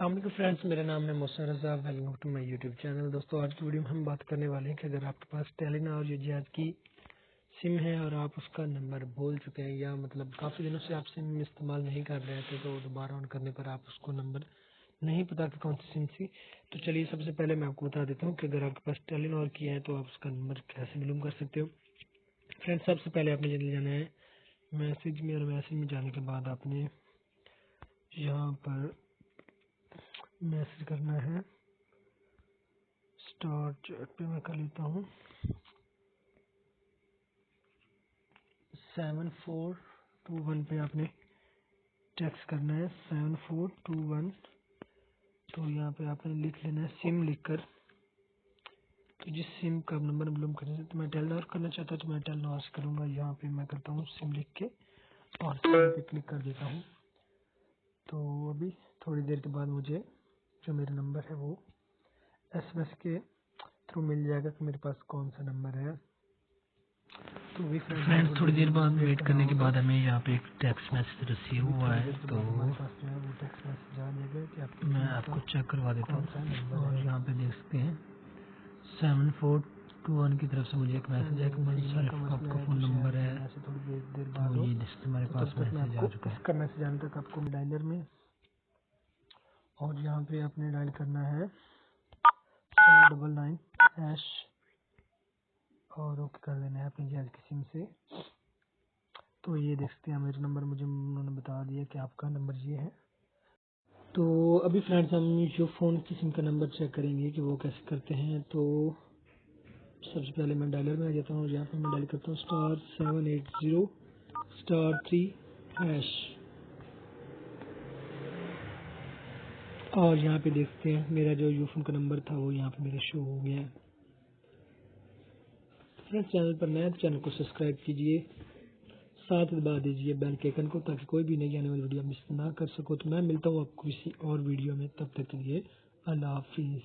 अस्सलाम वालेकुम फ्रेंड्स, मेरा नाम है Mohsin Raza. Welcome to my YouTube channel. दोस्तों, आज की वीडियो में हम बात करने वाले हैं कि अगर आपके पास टेलीनॉर जियोज़ की सिम है और आप उसका नंबर भूल चुके हैं या मतलब काफ़ी दिनों से आप सिम इस्तेमाल नहीं कर रहे थे, तो दोबारा ऑन करने पर आप उसको नंबर नहीं पता कि कौन सी सिम थी। तो चलिए, सबसे पहले मैं आपको बता देता हूँ कि अगर आपके पास टेलीनॉर की है तो आप उसका नंबर कैसे मालूम कर सकते हो। फ्रेंड्स, सबसे पहले आपने चले जाना है मैसेज में, और मैसेज में जाने के बाद आपने यहाँ पर मैसेज करना है। स्टार चैट पे मैं कर लेता हूँ 7421 पे आपने टेक्स्ट करना है 7421। तो यहाँ पे आपने लिख लेना है सिम लिखकर। तो जिस सिम का नंबर मालूम करना है, तो मैं टेलीनॉर करना चाहता हूँ तो मैं टेलीनॉर से करूँगा। यहाँ पे मैं करता हूँ सिम लिख के और सिम पे क्लिक कर देता हूँ। तो अभी थोड़ी देर के बाद मुझे जो मेरा नंबर है वो SMS के थ्रू मिल जाएगा कि मेरे पास कौन सा नंबर है। तो भी फ्रेंड्स, थोड़ी देर बाद वेट करने के बाद हमें यहाँ पे एक टेक्स्ट मैसेज रिसीव हुआ है। तो हमारे पास जो है वो टेक्स्ट मैसेज आ जाएगा कि आपके मैं आपको चेक करवा देता हूँ। और यहाँ पे देख सकते हैं 7421 की तरफ से मुझे एक मैसेज है कि मुंसलिफ आपका फ़ोन नंबर है। थोड़ी देर बाद ये जिसके हमारे पास मैसेज आ चुका है। इसका मैसेज आने तक आपको डायलर में और यहाँ पे आपने डायल करना है 99 और ओके कर देना है अपनी जियोज़ की सिम से। तो ये देख सकते हैं मेरा नंबर मुझे उन्होंने बता दिया कि आपका नंबर ये है। तो अभी फ्रेंड्स, हम जो फ़ोन की सिम का नंबर चेक करेंगे कि वो कैसे करते हैं। तो सबसे पहले मैं डायलर में आ जाता हूँ। यहाँ पर मैं डायल करता हूँ *780*3#। और यहाँ पे देखते हैं मेरा जो यूफोन का नंबर था वो यहाँ पे मेरा शो हो गया है। फ्रेंड्स, चैनल पर नया तो चैनल को सब्सक्राइब कीजिए, साथ दबा दीजिए बेल के आइकन को, ताकि कोई भी नई आने वाली वीडियो मिस ना कर सको। तो मैं मिलता हूँ आपको किसी और वीडियो में, तब तक के लिए अल्लाह हाफिज़।